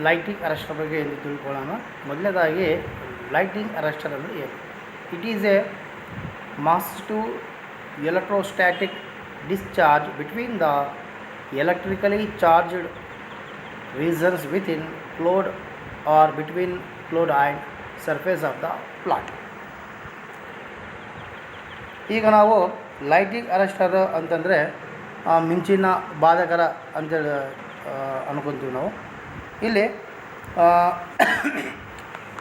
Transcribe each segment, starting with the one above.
Lighting ಅರೆಸ್ಟರ್ ಬಗ್ಗೆ ಎಂದು ತಿಳ್ಕೊಳ್ಳೋಣ. ಮೊದಲನೇದಾಗಿ ಲೈಟಿಂಗ್ ಅರೆಸ್ಟರ್ ಅಂದರೆ ಏನು? It is A massive electrostatic discharge between the electrically charged regions within fluid or between fluid and surface of the plant. ಈಗ ನಾವು ಲೈಟಿಂಗ್ ಅರೆಸ್ಟರ್ ಅಂತಂದರೆ ಮಿಂಚಿನ ಬಾಧಕರ ಅಂತೇಳಿ ಅನ್ಕೊತೀವಿ ನಾವು. ಇಲ್ಲಿ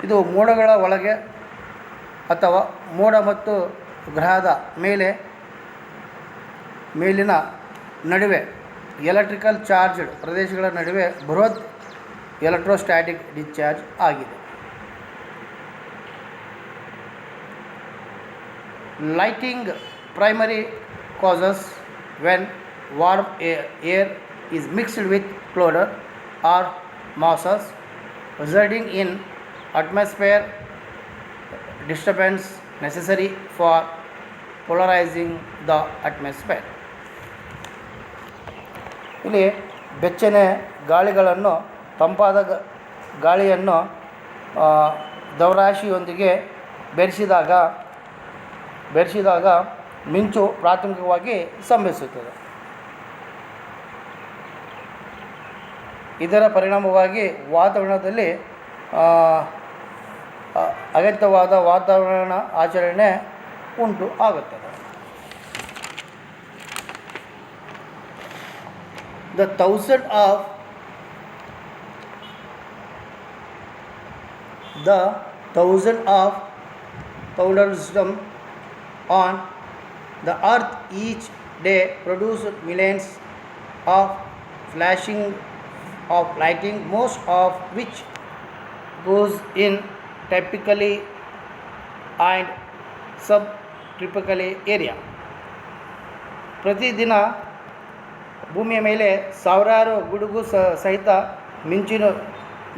ಇದು ಮೋಡಗಳ ಒಳಗೆ ಅಥವಾ ಮೋಡ ಮತ್ತು ಗ್ರಹದ ಮೇಲಿನ ನಡುವೆ ಎಲೆಕ್ಟ್ರಿಕಲ್ ಚಾರ್ಜ್ಡ್ ಪ್ರದೇಶಗಳ ನಡುವೆ ಬೃಹತ್ ಎಲೆಕ್ಟ್ರೋಸ್ಟ್ಯಾಟಿಕ್ ಡಿಸ್ಚಾರ್ಜ್ ಆಗಿದೆ. Lighting primary causes when warm air is mixed with clouds or masses, resulting in atmosphere disturbance necessary for polarizing the atmosphere. ಇಲ್ಲಿ ಬೆಚ್ಚನೆ ಗಾಳಿಗಳನ್ನು ತಂಪಾದ ಗಾಳಿಯನ್ನು ದ್ರವ್ಯರಾಶಿಯೊಂದಿಗೆ ಬೆರೆಸಿದಾಗ ಮಿಂಚು ಪ್ರಾಥಮಿಕವಾಗಿ ಸಂಭವಿಸುತ್ತದೆ. ಇದರ ಪರಿಣಾಮವಾಗಿ ವಾತಾವರಣದಲ್ಲಿ ಅಗತ್ಯವಾದ ವಾತಾವರಣ ಆಚರಣೆ ಉಂಟು ಆಗುತ್ತದೆ. The thousands of thunderstorms on the earth each day produce millions of flashing of lighting, most of which goes in typically and subtropical area. ಪ್ರತಿದಿನ ಭೂಮಿಯ ಮೇಲೆ ಸಾವಿರಾರು ಗುಡುಗು ಸಹಿತ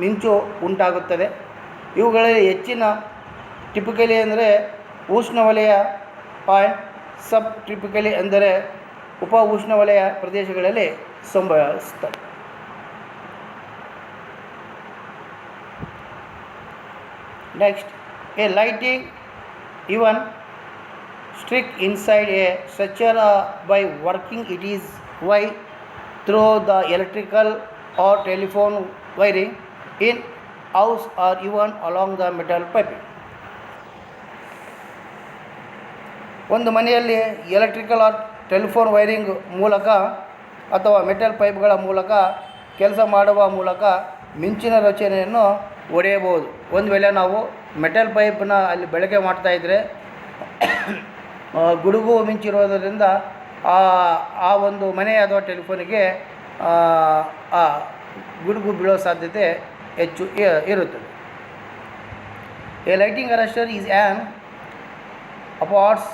ಮಿಂಚು ಉಂಟಾಗುತ್ತದೆ. ಇವುಗಳಲ್ಲಿ ಹೆಚ್ಚಿನ ಟಿಪಿಕಲಿ ಅಂದರೆ ಉಷ್ಣವಲಯ ಆ್ಯಂಡ್ ಸಬ್ ಟ್ರಿಪಿಕಲಿ ಅಂದರೆ ಉಪ ಉಷ್ಣವಲಯ ಪ್ರದೇಶಗಳಲ್ಲಿ ಸಂಭವಿಸುತ್ತದೆ. Next, a lighting even stick inside a structure by working it is why through the electrical or telephone wiring in house or even along the metal piping. ಒಂದು ಮನೆಯಲ್ಲಿ ಎಲೆಕ್ಟ್ರಿಕಲ್ ಆರ್ ಟೆಲಿಫೋನ್ ವೈರಿಂಗ್ ಮೂಲಕ ಅಥವಾ metal ಪೈಪ್ಗಳ ಮೂಲಕ ಕೆಲಸ ಮಾಡುವ ಮೂಲಕ ಮಿಂಚಿನ ರಚನೆಯನ್ನು ಒಡೆಯಬಹುದು. ಒಂದು ವೇಳೆ ನಾವು ಮೆಟಲ್ ಪೈಪನ್ನ ಅಲ್ಲಿ ಬಳಕೆ ಮಾಡ್ತಾಯಿದ್ರೆ ಗುಡುಗು ಮಿಂಚಿರೋದರಿಂದ ಆ ಒಂದು ಮನೆ ಅಥವಾ ಟೆಲಿಫೋನಿಗೆ ಗುಡುಗು ಬೀಳೋ ಸಾಧ್ಯತೆ ಹೆಚ್ಚು ಇರುತ್ತದೆ. A lighting arrester is an apparatus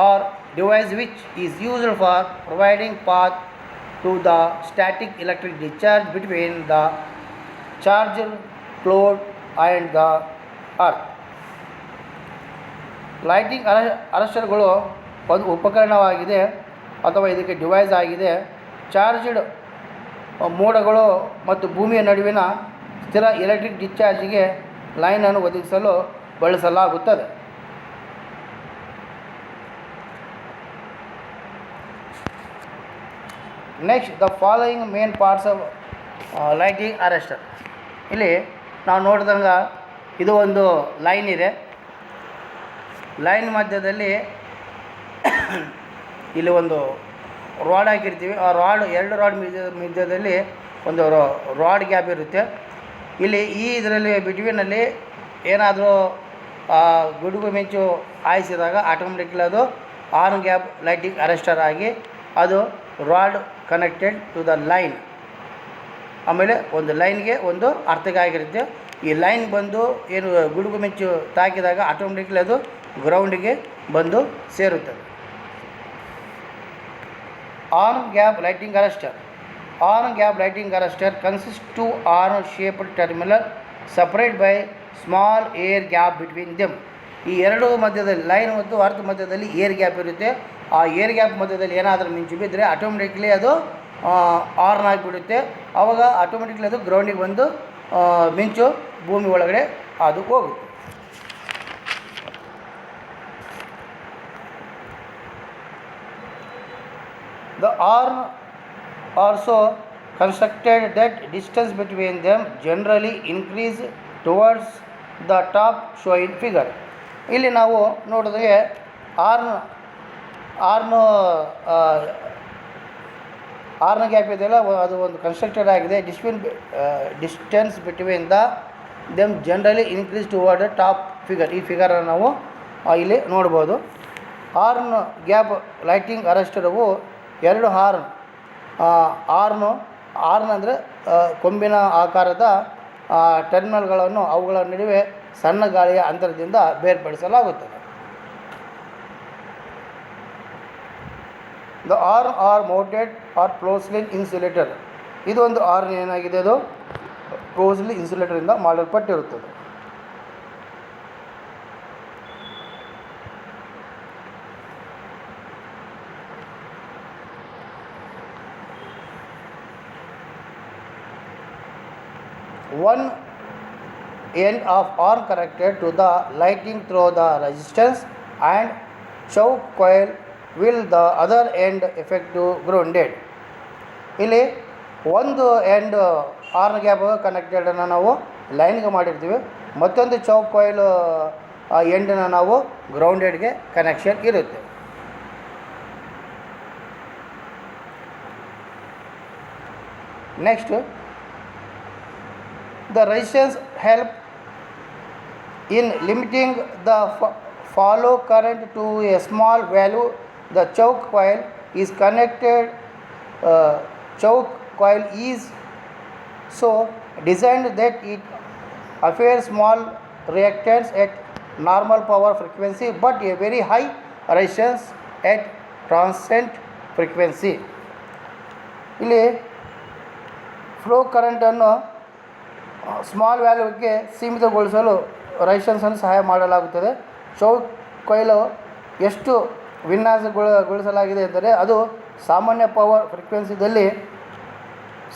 or device which is used for providing path to the static electric discharge between the charged cloud and the earth. Lighting ಅರೆಸ್ಟರ್ಗಳು ಒಂದು ಉಪಕರಣವಾಗಿದೆ ಅಥವಾ ಇದಕ್ಕೆ ಡಿವೈಸ್ ಆಗಿದೆ. ಚಾರ್ಜ್ಡ್ ಮೋಡಗಳು ಮತ್ತು ಭೂಮಿಯ ನಡುವಿನ ಸ್ಥಿರ ಎಲೆಕ್ಟ್ರಿಕ್ ಡಿಸ್ಚಾರ್ಜಿಗೆ ಲೈನನ್ನು ಒದಗಿಸಲು ಬಳಸಲಾಗುತ್ತದೆ. Next, the following main parts of lighting arrester. ಇಲ್ಲಿ ನಾವು ನೋಡಿದಂಗೆ ಇದು ಒಂದು ಲೈನ್ ಇದೆ. ಲೈನ್ ಮಧ್ಯದಲ್ಲಿ ಇಲ್ಲಿ ಒಂದು ರಾಡ್ ಹಾಕಿರ್ತೀವಿ. ಆ ರಾಡ್ ಎರಡು ರಾಡ್ ಮಧ್ಯದಲ್ಲಿ ಒಂದು ರಾಡ್ ಗ್ಯಾಪ್ ಇರುತ್ತೆ. ಇಲ್ಲಿ ಇದರಲ್ಲಿ ಬಿಟ್ವೀನಲ್ಲಿ ಏನಾದರೂ ಗುಡುಗು ಮಿಂಚು ಹಾಯಿಸಿದಾಗ ಆಟೋಮೆಟಿಕ್ಲಿ ಅದು ಆನ್ ಗ್ಯಾಪ್ ಲೈಟಿಂಗ್ ಅರೆಸ್ಟರ್ ಆಗಿ ಅದು rod connected to the line. ಆಮೇಲೆ ಒಂದು ಲೈನ್ಗೆ ಒಂದು ಅರ್ಥಕ್ಕೆ ಆಗಿರುತ್ತೆ. ಈ ಲೈನ್ ಬಂದು ಏನು ಗುಡುಗು ಮಿಂಚು ತಾಕಿದಾಗ ಆಟೋಮೆಟಿಕ್ಲಿ ಅದು ಗ್ರೌಂಡಿಗೆ ಬಂದು ಸೇರುತ್ತದೆ. An gap lighting arrester. An gap lighting arrester consist to an shaped terminal separate by small air gap between them. ಈ ಎರಡು ಮಧ್ಯದಲ್ಲಿ ಲೈನ್ ಮತ್ತು ಅರ್ಥ ಮಧ್ಯದಲ್ಲಿ ಏರ್ ಗ್ಯಾಪ್ ಇರುತ್ತೆ. ಆ ಏರ್ ಗ್ಯಾಪ್ ಮಧ್ಯದಲ್ಲಿ ಏನಾದರೂ ಮಿಂಚು ಬಿದ್ದರೆ ಆಟೋಮೆಟಿಕ್ಲಿ ಅದು ಆರ್ನ್ ಆಗಿಬಿಡುತ್ತೆ. ಆವಾಗ ಆಟೋಮೆಟಿಕ್ಲಿ ಅದು ಗ್ರೌಂಡಿಗೆ ಬಂದು ಮಿಂಚು ಭೂಮಿ ಒಳಗಡೆ ಅದು ಹೋಗುತ್ತೆ. The horn also constructed that distance between them generally increase towards the top showing figure. ಇಲ್ಲಿ ನಾವು ನೋಡಿದ್ರೆ ಆರ್ನು ಗ್ಯಾಪ್ ಇದೆಯಲ್ಲ, ಅದು ಒಂದು ಕನ್ಸ್ಟ್ರಕ್ಟೆಡ್ ಆಗಿದೆ. Distance between them generally increase toward the top figure. ಈ ಫಿಗರನ್ನು ನಾವು ಇಲ್ಲಿ ನೋಡ್ಬೋದು. ಹಾರ್ನ್ ಗ್ಯಾಪ್ ಲೈಟಿಂಗ್ ಅರೆಸ್ಟರವು 2 ಹಾರ್ನ್ ಅಂದರೆ ಕೊಂಬಿನ ಆಕಾರದ ಟರ್ಮಿನಲ್ಗಳನ್ನು ಅವುಗಳ ನಡುವೆ ಸಣ್ಣ ಗಾಳಿಯ ಅಂತರದಿಂದ ಬೇರ್ಪಡಿಸಲಾಗುತ್ತದೆ. The horn are mounted are closely insulator. ಇದೊಂದು ಹಾರ್ನ್ ಏನಾಗಿದೆ, ಅದು ಕ್ಲೋಸ್ಲಿ ಇನ್ಸುಲೇಟರಿಂದ ಮಾಡಲ್ಪಟ್ಟಿರುತ್ತದೆ. One end of horn connected to the lighting through the resistance and choke coil will the other end effective grounded. ಇಲ್ಲಿ ಒಂದು ಎಂಡ್ ಹಾರ್ನ್ ಗ್ಯಾಪ್ ಕನೆಕ್ಟೆಡನ್ನು ನಾವು ಲೈನ್ಗೆ ಮಾಡಿರ್ತೀವಿ, ಮತ್ತೊಂದು ಚೌಕ್ ಕಾಯಿಲ್ ಎಂಡನ್ನು ನಾವು ಗ್ರೌಂಡೆಡ್ಗೆ ಕನೆಕ್ಷನ್ ಇರುತ್ತೆ. Next, the resistance help in limiting the follow current to a small value. The choke coil is connected. Choke coil is so designed that it affairs small reactance at normal power frequency but a very high resistance at transient frequency. ಇಲ್ಲಿ flow ಕರೆಂಟನ್ನು small ವ್ಯಾಲ್ಯೂಗೆ ಸೀಮಿತಗೊಳಿಸಲು ರೆಸಿಸ್ಟೆನ್ಸನ್ನು ಸಹಾಯ ಮಾಡಲಾಗುತ್ತದೆ. ಚೌಕ್ ಕೊಯ್ಲು ಎಷ್ಟು ವಿನ್ಯಾಸಗೊಳಿಸಲಾಗಿದೆ ಎಂದರೆ ಅದು ಸಾಮಾನ್ಯ power ಫ್ರೀಕ್ವೆನ್ಸಿದಲ್ಲಿ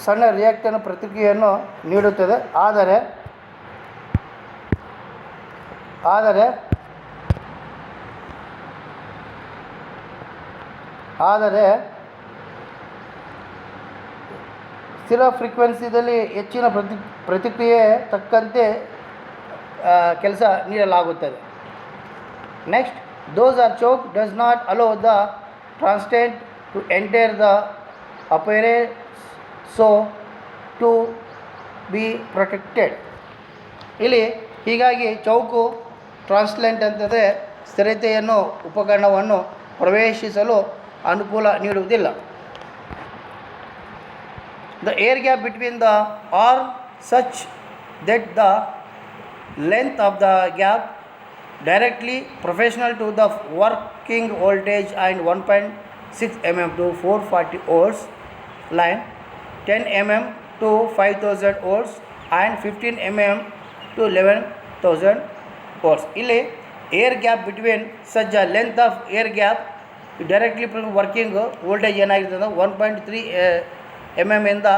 ಸಣ್ಣ ರಿಯಾಕ್ಟನ್ ಪ್ರತಿಕ್ರಿಯೆಯನ್ನು ನೀಡುತ್ತದೆ. ಆದರೆ ಸ್ಥಿರ ಫ್ರೀಕ್ವೆನ್ಸಿದಲ್ಲಿ ಹೆಚ್ಚಿನ ಪ್ರತಿಕ್ರಿಯೆ ತಕ್ಕಂತೆ ಕೆಲಸ ನೀಡಲಾಗುತ್ತದೆ. Next, those are choke does not allow the transient to enter the apparatus so to be protected. ಇಲ್ಲಿ ಹೀಗಾಗಿ ಚೌಕು ಟ್ರಾನ್ಸ್ಲೆಂಟ್ ಅಂತಂದರೆ ಸ್ಥಿರತೆಯನ್ನು ಉಪಕರಣವನ್ನು ಪ್ರವೇಶಿಸಲು ಅನುಕೂಲ ನೀಡುವುದಿಲ್ಲ. The air gap between the arm such that the length of the gap directly proportional to the working voltage and 1.6 mm to 440 volts line, 10 mm to 5000 volts and 15 mm to 11,000 volts. ಇಲ್ಲಿ air gap between such a length of air gap directly working voltage ಏನಾಗಿರ್ತದೆ 1.3 mm ಇಂದ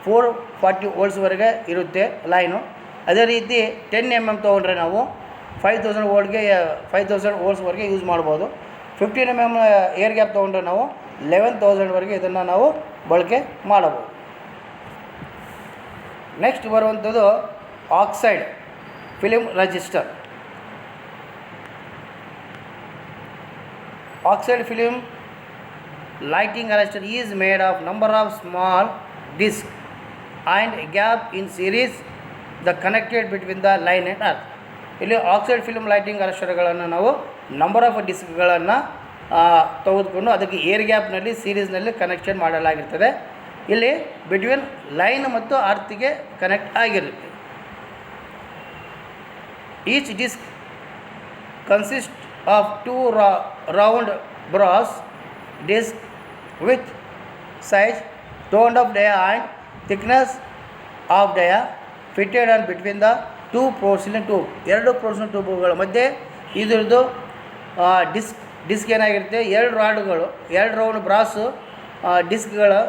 440 ವೋಲ್ಟ್ಸ್ವರೆಗೆ ಇರುತ್ತೆ line. ಅದೇ ರೀತಿ 10 mm ತೊಗೊಂಡ್ರೆ ನಾವು 5000 ವೋಲ್ಟ್ಸ್ವರೆಗೆ use ಮಾಡ್ಬೋದು. 15 mm air gap ತೊಗೊಂಡ್ರೆ ನಾವು 11,000ವರೆಗೆ ಇದನ್ನು ನಾವು ಬಳಕೆ ಮಾಡಬಹುದು. ನೆಕ್ಸ್ಟ್ ಬರುವಂಥದ್ದು oxide film resistor. Oxide film lighting arrestor is made of number of small discs and gap in series the connected between the line and earth. ಇಲ್ಲಿ ಆಕ್ಸೈಡ್ ಫಿಲ್ಮ್ ಲೈಟಿಂಗ್ ಅರೆಸ್ಟರ್ಗಳನ್ನು ನಾವು number of ಡಿಸ್ಕ್ಗಳನ್ನು ತೆಗೆದುಕೊಂಡು ಅದಕ್ಕೆ air ಗ್ಯಾಪ್ನಲ್ಲಿ ಸೀರೀಸ್ನಲ್ಲಿ connection ಮಾಡಲಾಗಿರ್ತದೆ. ಇಲ್ಲಿ between line ಮತ್ತು ಅರ್ತ್ಗೆ connect ಆಗಿರುತ್ತೆ. Each disc consist of 2 round brass disc with size, tone of dia and thickness of dia fitted on between the 2 porcelain tube. 2 porcelain ಟ್ಯೂಬ್ಗಳ ಮಧ್ಯೆ ಇದರದ್ದು disc ಏನಾಗಿರುತ್ತೆ, 2 round ಬ್ರಾಸು ಡಿಸ್ಕ್ಗಳು,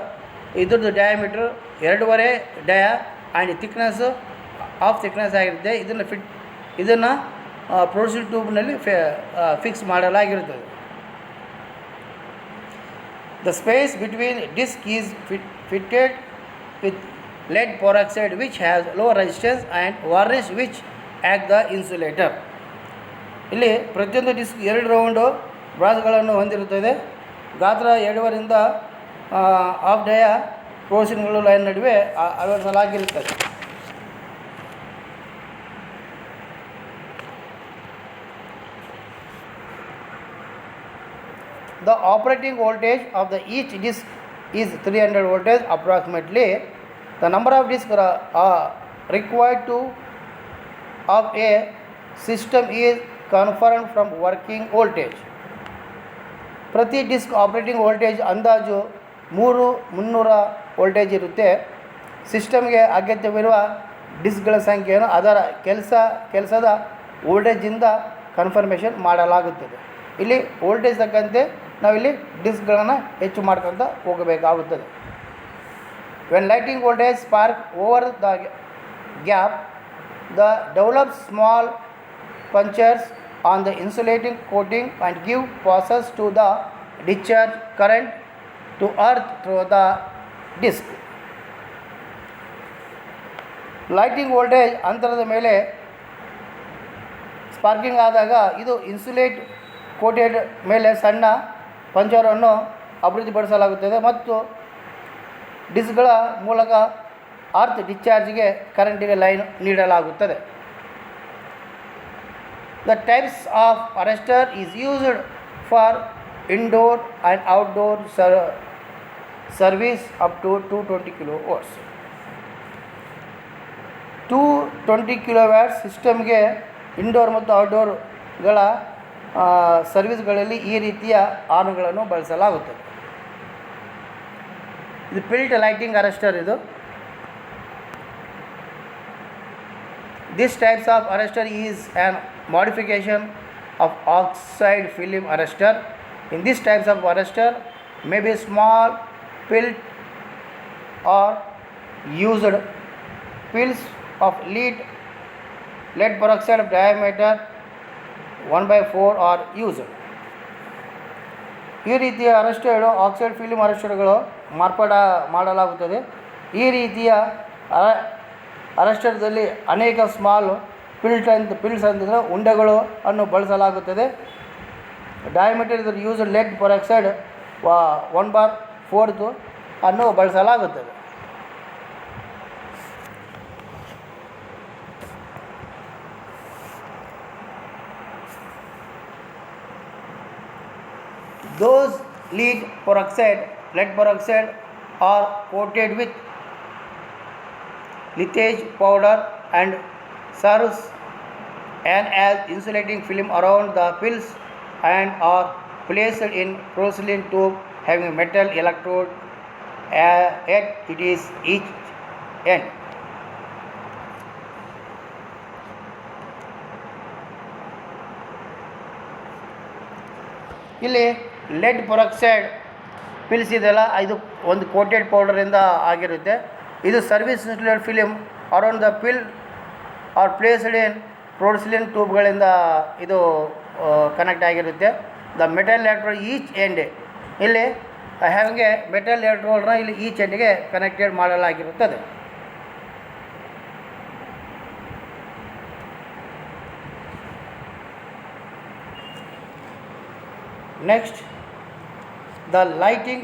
ಇದ್ರದ್ದು diameter 2.5 dia and thickness of thickness ಆಗಿರುತ್ತೆ. ಇದನ್ನು ಪ್ರೋಸಿಲ್ ಟ್ಯೂಬ್ನಲ್ಲಿ fix ಮಾಡಲಾಗಿರುತ್ತದೆ. The space between disc is fitted with lead peroxide which has low resistance and varnish which act the insulator. ಇಲ್ಲಿ ಪ್ರತಿಯೊಂದು disc 2 round ಬ್ರಾಸ್ಗಳನ್ನು ಹೊಂದಿರುತ್ತದೆ. ಗಾತ್ರ 2ರಿಂದ ಹಾಫ್ ಡಯ ಪ್ರೋಸಿನ್ಗಳು ಲೈನ್ ನಡುವೆ ಅಳವಡಿಸಲಾಗಿರುತ್ತದೆ. The operating voltage of the each disc is 300 voltage approximately. The number of discs required to of a system is confirmed from working voltage. ಪ್ರತಿ disc operating voltage ಅಂದಾಜು 300 voltage ಇರುತ್ತೆ. ಸಿಸ್ಟಮ್ಗೆ ಅಗತ್ಯವಿರುವ ಡಿಸ್ಕ್ಗಳ ಸಂಖ್ಯೆಯನ್ನು ಅದರ ಕೆಲಸದ ವೋಲ್ಟೇಜಿಂದ ಕನ್ಫರ್ಮೇಷನ್ ಮಾಡಲಾಗುತ್ತದೆ. ಇಲ್ಲಿ ವೋಲ್ಟೇಜ್ ತಕ್ಕಂತೆ ನಾವಿಲ್ಲಿ ಡಿಸ್ಕ್ಗಳನ್ನು ಹೆಚ್ಚು ಮಾಡ್ಕೊತ ಹೋಗಬೇಕಾಗುತ್ತದೆ. When lighting voltage spark over the gap the develop small punctures on the insulating coating and give passes to the discharge current to earth through the disc. Lighting voltage ಅಂತರದ ಮೇಲೆ sparking ಆದಾಗ ಇದು insulate coated ಮೇಲೆ ಸಣ್ಣ ಪಂಚರನ್ನು ಅಭಿವೃದ್ಧಿಪಡಿಸಲಾಗುತ್ತದೆ ಮತ್ತು ಡಿಸ್ಕ್ಗಳ ಮೂಲಕ earth ಡಿಸ್ಚಾರ್ಜ್ಗೆ ಕರೆಂಟಿಗೆ ಲೈನ್ ನೀಡಲಾಗುತ್ತದೆ. The types of arrester is used for indoor and outdoor service up to 220 kW. 220 kW ಸಿಸ್ಟಮ್ಗೆ ಇಂಡೋರ್ ಮತ್ತು ಔಟ್ಡೋರ್ಗಳ ಸರ್ವಿಸ್ಗಳಲ್ಲಿ ಈ ರೀತಿಯ ಆರ್ಮ್ಗಳನ್ನು ಬಳಸಲಾಗುತ್ತದೆ. ಇದು ಪಿಲ್ಟ್ ಲೈಟಿಂಗ್ ಅರೆಸ್ಟರ್. ಇದು this types of arrester is an modification of oxide film arrester. In this types of arrester may be small pellet are used pills of lead peroxide of diameter 1/4 are used. ಈ ರೀತಿಯ ಅರೆಸ್ಟರ್ಗಳು oxide film ಅರೆಸ್ಟರ್ಗಳು ಮಾಡಲಾಗುತ್ತದೆ. ಈ ರೀತಿಯ ಅರೆಸ್ಟರ್ದಲ್ಲಿ ಅನೇಕ small pills ಅಂತಂದರೆ ಉಂಡೆಗಳು ಅನ್ನು ಬಳಸಲಾಗುತ್ತದೆ. Diameter ಇದರ ಯೂಸ್ lead peroxide 1/4 ಅನ್ನು ಬಳಸಲಾಗುತ್ತದೆ. Those lead peroxide are coated with lithium powder and serves as insulating film around the pills and are placed in porcelain tube having metal electrode at each end. ಇಲ್ಲಿ lead peroxide pills ಇದೆಲ್ಲ ಇದು ಒಂದು coated ಪೌಡರಿಂದ ಆಗಿರುತ್ತೆ. ಇದು service insulated film around the pill are placed in porcelain ಟ್ಯೂಬ್ಗಳಿಂದ ಇದು connect ಆಗಿರುತ್ತೆ. The metal electrode each end ಇಲ್ಲಿ ಹಾಗೆ ಮೆಟಲ್ ಎಲೆಕ್ಟ್ರೋಡ್ನ ಇಲ್ಲಿ ಈಚ್ ಎಂಡ್ಗೆ ಕನೆಕ್ಟೆಡ್ ಮಾಡಲಾಗಿರುತ್ತದೆ. Next, the lighting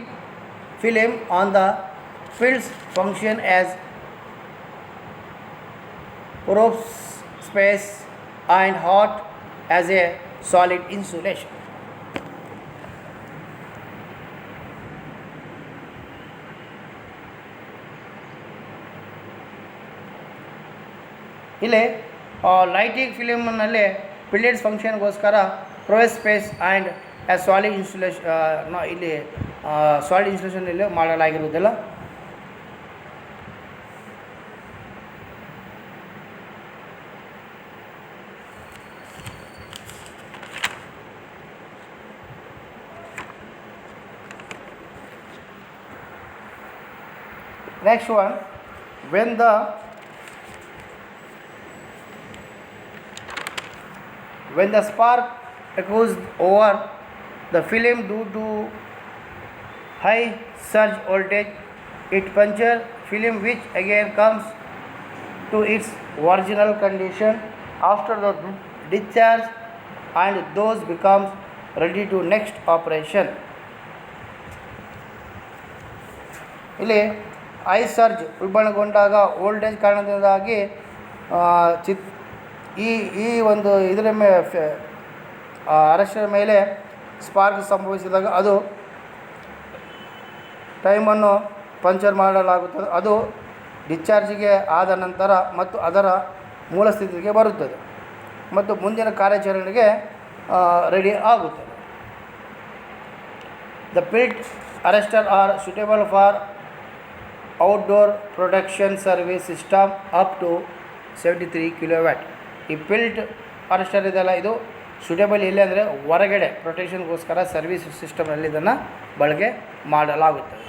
film on the fields function as probe space and hot as a solid insulation. ಇಲ್ಲಿ ಲೈಟಿಂಗ್ ಫಿಲಿಮ್ನಲ್ಲಿ ಪಿಲ್ಲೆಟ್ಸ್ ಫಂಕ್ಷನ್ಗೋಸ್ಕರ probe space and solid insulation ಇಲ್ಲಿ ಸಾಲಿಡ್ ಇನ್ಸುಲೇಷನ್ ಇಲ್ಲಿ ಮಾಡಲಾಗಿರುವುದಿಲ್ಲ. Next one, when the when the spark echoes over the film due to high surge voltage, it punctures film, which again comes to its original condition after the discharge, and those becomes ready to next operation. ಇಲ್ಲಿ I ಸರ್ಜ್ ಉಲ್ಬಣಗೊಂಡಾಗ voltage ಕಾರಣದಿಂದಾಗಿ ಚಿತ್ ಈ ಒಂದು ಇದರ ಅರಶಿನ ಮೇಲೆ spark ಸಂಭವಿಸಿದಾಗ ಅದು ಟೈಮನ್ನು ಪಂಚರ್ ಮಾಡಲಾಗುತ್ತದೆ. ಅದು ಡಿಸ್ಚಾರ್ಜಿಗೆ ಆದ ನಂತರ ಮತ್ತು ಅದರ ಮೂಲ ಸ್ಥಿತಿಗೆ ಬರುತ್ತದೆ ಮತ್ತು ಮುಂದಿನ ಕಾರ್ಯಾಚರಣೆಗೆ ರೆಡಿ ಆಗುತ್ತದೆ. The pellet arrester are suitable for outdoor protection service system up to 73 kW. ಈ ಪಿಲ್ಟ್ ಅರೆಸ್ಟರ್ ಇದೆಲ್ಲ ಇದು ಸುಟೇಬಲ್ ಇಲ್ಲ ಅಂದರೆ ಹೊರಗಡೆ ಪ್ರೊಟೆಕ್ಷನ್ಗೋಸ್ಕರ ಸರ್ವಿಸ್ ಸಿಸ್ಟಮ್ನಲ್ಲಿ ಇದನ್ನು ಬಳಕೆ ಮಾಡಲಾಗುತ್ತದೆ.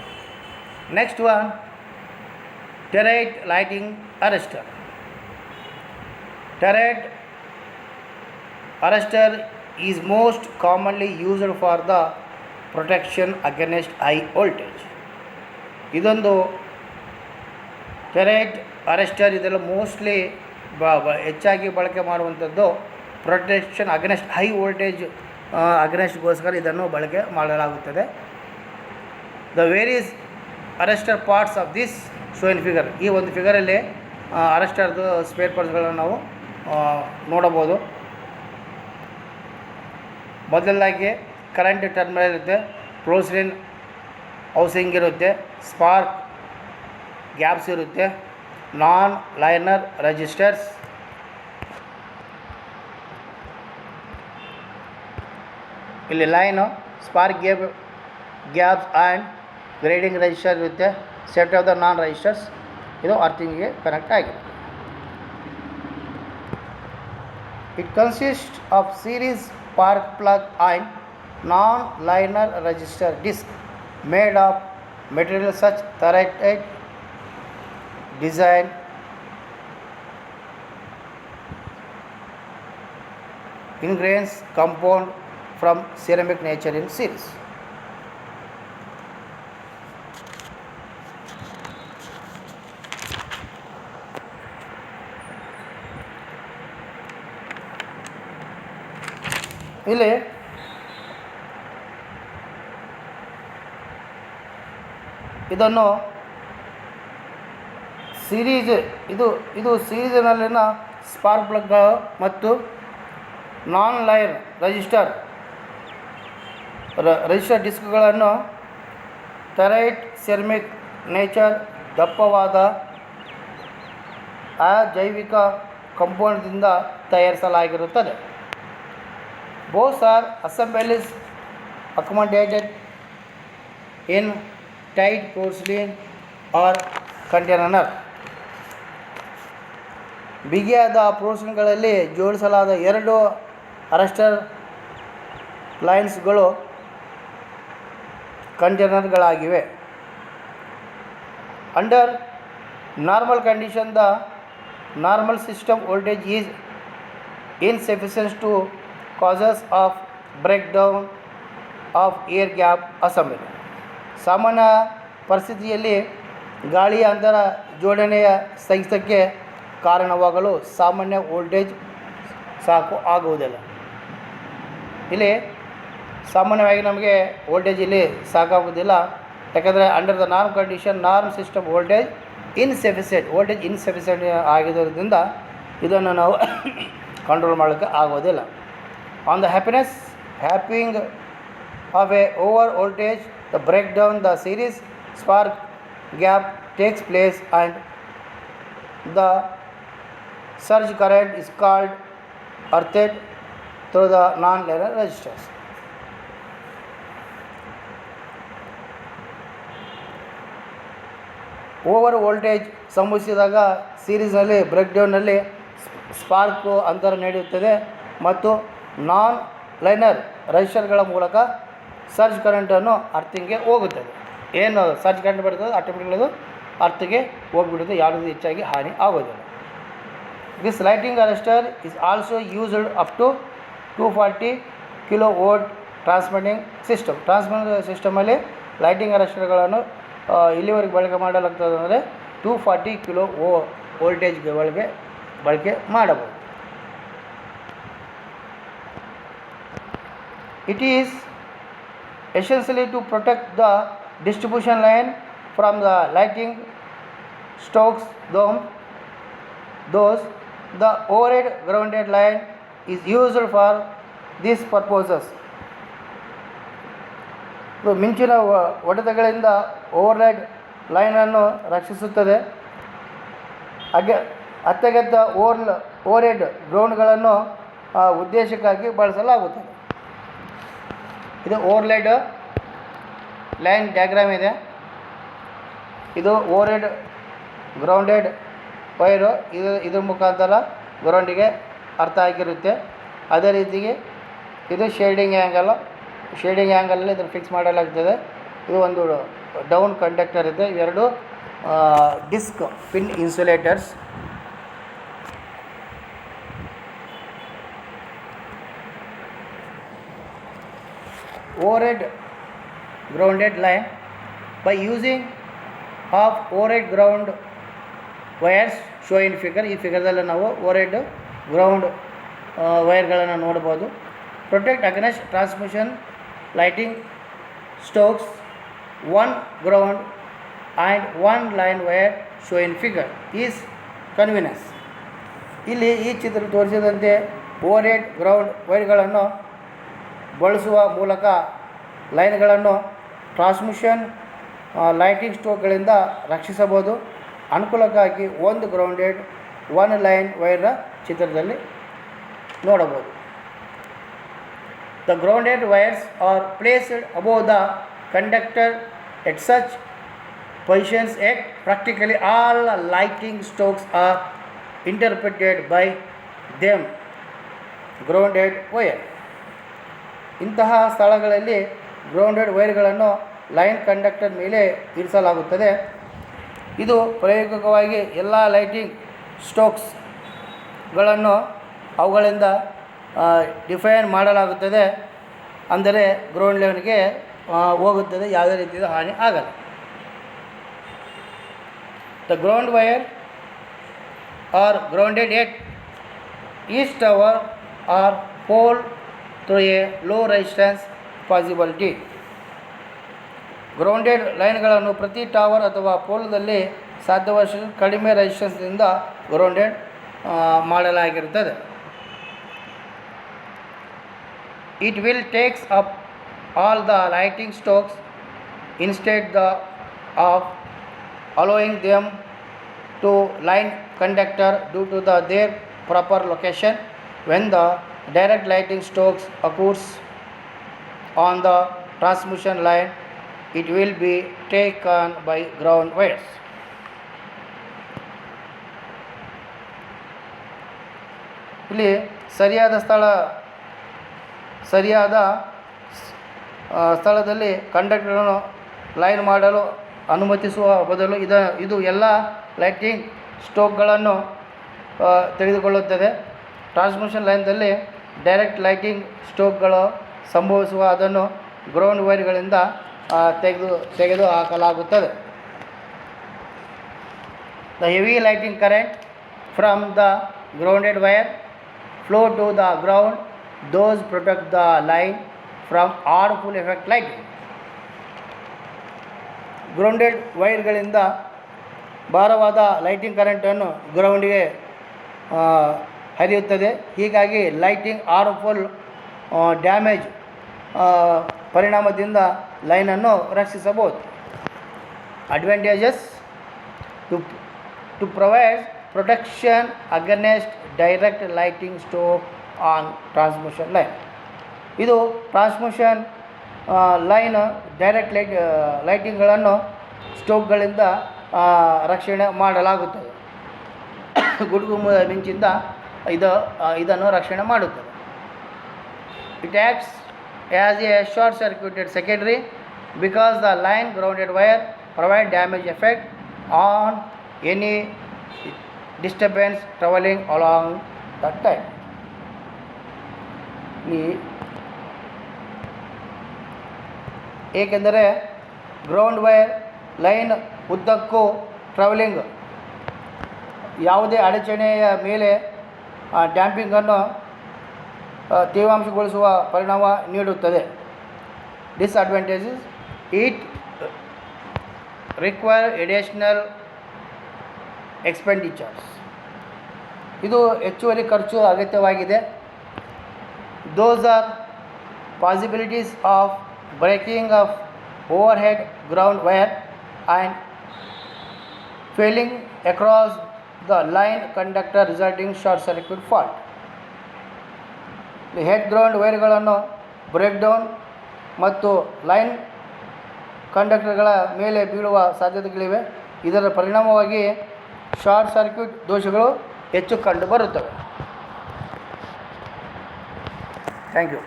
Next one, thyrite lighting arrester. Thyrite arrestor is most commonly used for the protection against high voltage. ಇದೊಂದು ಟೆರೈಟ್ ಅರೆಸ್ಟರ್ ಇದೆಲ್ಲ ಮೋಸ್ಟ್ಲಿ ಹೆಚ್ಚಾಗಿ ಬಳಕೆ ಮಾಡುವಂಥದ್ದು ಪ್ರೊಟೆಕ್ಷನ್ ಅಗೇನೆಸ್ಟ್ ಹೈ ವೋಲ್ಟೇಜ್ ಅಗೇನೆಸ್ಟ್ಗೋಸ್ಕರ ಇದನ್ನು ಬಳಕೆ ಮಾಡಲಾಗುತ್ತದೆ. The various arrester parts of this show in figure. ಈ ಒಂದು ಫಿಗರಲ್ಲಿ ಅರೆಸ್ಟರ್ದು ಸ್ಪೇರ್ ಪಾರ್ಟ್ಸ್ಗಳನ್ನು ನಾವು ನೋಡಬಹುದು. ಮೊದಲದಾಗಿ ಕರೆಂಟ್ ಟರ್ಮಿನಲ್ ಇರುತ್ತೆ, ಕ್ಲೋಸ್ಡ್ ಹೌಸಿಂಗ್ ಇರುತ್ತೆ, ಸ್ಪಾರ್ಕ್ ಗ್ಯಾಪ್ಸ್ ಇರುತ್ತೆ, ನಾನ್ ಲೈನರ್ ರೆಜಿಸ್ಟರ್ಸ್, ಇಲ್ಲಿ line spark gaps and grading resistor ಇರುತ್ತೆ. Set of the non resistors ಇದು ಅರ್ಥಿಂಗಿಗೆ ಕನೆಕ್ಟ್ ಆಗಿದೆ. It consist of series spark plug and non-linear resistor disc made of material such ferrite design ingrains compound from ceramic nature in series. ಇಲ್ಲಿ ಇದನ್ನು series ಇದು ಸೀರೀಸ್ನಲ್ಲಿನ spark ಪ್ಲಗ್ಗಳು ಮತ್ತು ನಾನ್ line register ಡಿಸ್ಕ್ಗಳನ್ನು ಟೆರೈಟ್ ceramic nature ದಪ್ಪವಾದ ಅಜೈವಿಕ ಕಂಪೌಂಡ್ದಿಂದ ತಯಾರಿಸಲಾಗಿರುತ್ತದೆ. Both are assemblies accommodated in tight porcelain or container. ಬಿಗಿಯಾದ ಪೋರ್ಷನ್ಗಳಲ್ಲಿ ಜೋಡಿಸಲಾದ ಎರಡು arrester ಲೈನ್ಸ್ಗಳು ಕಂಟೈನರ್ಗಳಾಗಿವೆ. Under normal condition the normal system voltage is insufficient to causes of breakdown of air gap assembly. ಸಾಮಾನ್ಯ ಪರಿಸ್ಥಿತಿಯಲ್ಲಿ ಗಾಳಿಯ ಅಂತರ ಜೋಡಣೆಯ ಸ್ಥಗಿತಕ್ಕೆ ಕಾರಣವಾಗಲು ಸಾಮಾನ್ಯ ವೋಲ್ಟೇಜ್ ಸಾಕು ಆಗುವುದಿಲ್ಲ. ಇಲ್ಲಿ ಸಾಮಾನ್ಯವಾಗಿ ನಮಗೆ ವೋಲ್ಟೇಜ್ ಇಲ್ಲಿ ಸಾಕಾಗುವುದಿಲ್ಲ, ಯಾಕಂದರೆ under the norm condition norm system voltage insufficient ಆಗಿರೋದ್ರಿಂದ ಇದನ್ನು ನಾವು ಕಂಟ್ರೋಲ್ ಮಾಡೋಕ್ಕೆ ಆಗೋದಿಲ್ಲ. On the happening of a over voltage the break down the series spark gap takes place and the surge current is called earthed through the non-linear resistors. Over voltage ಸಂಭವಿಸಿದಾಗ ಸೀರೀಸ್ನಲ್ಲಿ ಬ್ರೇಕ್ಡೌನ್ನಲ್ಲಿ spark ಅಂತರ ನಡೆಯುತ್ತದೆ ಮತ್ತು ನಾನ್ liner ರೆಜಿಸ್ಟರ್ಗಳ ಮೂಲಕ ಸರ್ಜ್ ಕರೆಂಟನ್ನು ಅರ್ಥಿಂಗ್ಗೆ ಹೋಗುತ್ತದೆ. ಏನು ಸರ್ಜ್ current ಬರ್ತದೆ automatically ಅದು ಅರ್ಥಿಗೆ ಹೋಗಿಬಿಡುತ್ತೆ, ಯಾವುದೇ ಹೆಚ್ಚಾಗಿ ಹಾನಿ ಆಗೋದಿಲ್ಲ. This lighting arrestor is also used up to 240 kilo volt transmitting ಸಿಸ್ಟಮಲ್ಲಿ ಲೈಟಿಂಗ್ ಅರೆಸ್ಟರ್ಗಳನ್ನು ಇಲ್ಲಿವರೆಗೆ ಬಳಕೆ ಮಾಡಲಾಗ್ತದೆ ಅಂದರೆ 240 ಕಿಲೋ ವೋಲ್ಟೇಜ್ಗೆ ಬಳಕೆ ಮಾಡಬಹುದು. It is essentially to protect the distribution line from the lighting strokes. Those the overhead grounded line is used for these purposes. ಮಿಂಚಿನ ಹೊಡೆತಗಳಿಂದ ಓವರ್ಹೆಡ್ ಲೈನನ್ನು ರಕ್ಷಿಸುತ್ತದೆ. ಅತ್ಯಗತ್ಯ ಓವರ್ಹೆಡ್ ಗ್ರೌಂಡ್ಗಳನ್ನು ಉದ್ದೇಶಕ್ಕಾಗಿ ಬಳಸಲಾಗುತ್ತದೆ. ಇದು ಓವರ್ಹೆಡ್ ಲೈನ್ ಡಯಾಗ್ರಾಮ್ ಇದೆ. ಇದು ಓವರ್ಹೆಡ್ ಗ್ರೌಂಡೆಡ್ ವೈರು ಇದ್ರ ಮುಖಾಂತರ ಗ್ರೌಂಡಿಗೆ ಅರ್ಥ ಆಗಿರುತ್ತೆ. ಅದೇ ರೀತಿಗೆ ಇದು ಶೇಡಿಂಗ್ ಆ್ಯಂಗಲಲ್ಲಿ ಇದನ್ನು ಫಿಕ್ಸ್ ಮಾಡಲಾಗ್ತದೆ. ಇದು ಒಂದು ಡೌನ್ ಕಂಡಕ್ಟರ್ ಇದೆ, ಎರಡು disc pin insulators. Overhead grounded line by using of overhead ground wires show in figure. ಈ ಫಿಗರ್ದಲ್ಲಿ ನಾವು ಓವರ್ಹೆಡ್ ಗ್ರೌಂಡ್ ವೈರ್ಗಳನ್ನು ನೋಡ್ಬೋದು. Protect against transmission lighting Stokes, one ground and one line wire show in figure is convenience. ಇಲ್ಲಿ ಈ ಚಿತ್ರ ತೋರಿಸಿದಂತೆ overhead ground ವೈರ್ಗಳನ್ನು ಬಳಸುವ ಮೂಲಕ ಲೈನ್ಗಳನ್ನು transmission lighting ಸ್ಟೋಕ್ಗಳಿಂದ ರಕ್ಷಿಸಬಹುದು. ಅನುಕೂಲಕ್ಕಾಗಿ ಒಂದು ಗ್ರೌಂಡೆಡ್ ಒನ್ ಲೈನ್ ವೈರ್ನ ಚಿತ್ರದಲ್ಲಿ ನೋಡಬಹುದು. The grounded wires are placed above the conductor at such positions at practically all lightning strokes are interpreted by them grounded wire. ಇಂತಹ ಸ್ಥಳಗಳಲ್ಲಿ ಗ್ರೌಂಡೆಡ್ ವೈರ್ಗಳನ್ನು ಲೈನ್ ಕಂಡಕ್ಟರ್ ಮೇಲೆ ಇರಿಸಲಾಗುತ್ತದೆ. ಇದು ಪ್ರಾಯೋಗಿಕವಾಗಿ ಎಲ್ಲ ಲೈಟಿಂಗ್ ಸ್ಟೋಕ್ಸ್ಗಳನ್ನು ಅವುಗಳಿಂದ ಡಿಫೈನ್ ಮಾಡಲಾಗುತ್ತದೆ. ಅಂದರೆ ಗ್ರೌಂಡ್ ಲೆವೆಲ್ಗೆ ಹೋಗುತ್ತದೆ, ಯಾವುದೇ ರೀತಿಯ ಹಾನಿ ಆಗಲ್ಲ. The ground wire are grounded at each tower or pole through a low resistance possibility. Grounded ಲೈನ್ಗಳನ್ನು ಪ್ರತಿ ಟವರ್ ಅಥವಾ ಪೋಲ್ದಲ್ಲಿ ಸಾಧ್ಯವಷ್ಟು ಕಡಿಮೆ ರೆಸಿಸ್ಟೆನ್ಸ್ನಿಂದ ಗ್ರೌಂಡೆಡ್ ಮಾಡಲಾಗಿರುತ್ತದೆ. It will takes up all the lighting strokes instead of allowing them to line conductor due to their proper location. When the direct lighting strokes occurs on the transmission line, it will be taken by ground wires. ಇಲ್ಲಿ ಸರಿಯಾದ ಸ್ಥಳದಲ್ಲಿ ಕಂಡಕ್ಟರ್ಗಳನ್ನು line ಮಾಡಲು ಅನುಮತಿಸುವ ಬದಲು ಇದು ಎಲ್ಲ lighting ಸ್ಟೋಕ್ಗಳನ್ನು ತೆಗೆದುಕೊಳ್ಳುತ್ತದೆ. ಟ್ರಾನ್ಸ್ಮಿಷನ್ ಲೈನ್ದಲ್ಲಿ ಡೈರೆಕ್ಟ್ ಲೈಟಿಂಗ್ ಸ್ಟೋಕ್ಗಳು ಸಂಭವಿಸುವ ಅದನ್ನು ಗ್ರೌಂಡ್ ವೈರ್ಗಳಿಂದ ತೆಗೆದು ಹಾಕಲಾಗುತ್ತದೆ. The heavy lighting current from the grounded wire flow to the ground. Those protect the line from harmful effect lighting. Grounded ವೈರ್ಗಳಿಂದ ಭಾರವಾದ ಲೈಟಿಂಗ್ ಕರೆಂಟನ್ನು ಗ್ರೌಂಡಿಗೆ ಹರಿಯುತ್ತದೆ. ಹೀಗಾಗಿ ಲೈಟಿಂಗ್ ಹಾರ್ಮ್ಫುಲ್ ಡ್ಯಾಮೇಜ್ ಪರಿಣಾಮದಿಂದ ಲೈನನ್ನು ರಕ್ಷಿಸಬಹುದು. Advantages to provide protection against direct lightning stroke on transmission line. ಇದು transmission line direct ಲೈಟಿಂಗ್ಗಳನ್ನು ಸ್ಟೋಕ್ಗಳಿಂದ ರಕ್ಷಣೆ ಮಾಡಲಾಗುತ್ತದೆ. ಗುಡುಗು ಮಿಂಚಿಂದ ಇದನ್ನು ರಕ್ಷಣೆ ಮಾಡುತ್ತದೆ. It acts as a short circuited secondary because the line grounded wire provide damage effect on any disturbance traveling along the time. ಏಕೆಂದರೆ ಗ್ರೌಂಡ್ ವೈರ್ ಲೈನ್ ಉದ್ದಕ್ಕೂ ಟ್ರಾವೆಲಿಂಗ್ ಯಾವುದೇ ಅಡಚಣೆಯ ಮೇಲೆ ಡ್ಯಾಂಪಿಂಗನ್ನು ತೇವಾಂಶಗೊಳಿಸುವ ಪರಿಣಾಮ ನೀಡುತ್ತದೆ. Disadvantages: it require additional expenditures. ಇದು ಹೆಚ್ಚುವರಿ ಖರ್ಚು ಅಗತ್ಯವಾಗಿದೆ. Those are possibilities of breaking of overhead ground wire and falling across the line conductor resulting short circuit fault. Head ground ವೈರ್ಗಳನ್ನು ಬ್ರೇಕ್ ಡೌನ್ ಮತ್ತು ಲೈನ್ ಕಂಡಕ್ಟರ್ಗಳ ಮೇಲೆ ಬೀಳುವ ಸಾಧ್ಯತೆಗಳಿವೆ. ಇದರ ಪರಿಣಾಮವಾಗಿ ಶಾರ್ಟ್ ಸರ್ಕ್ಯೂಟ್ ದೋಷಗಳು ಹೆಚ್ಚು ಕಂಡುಬರುತ್ತವೆ. Thank you.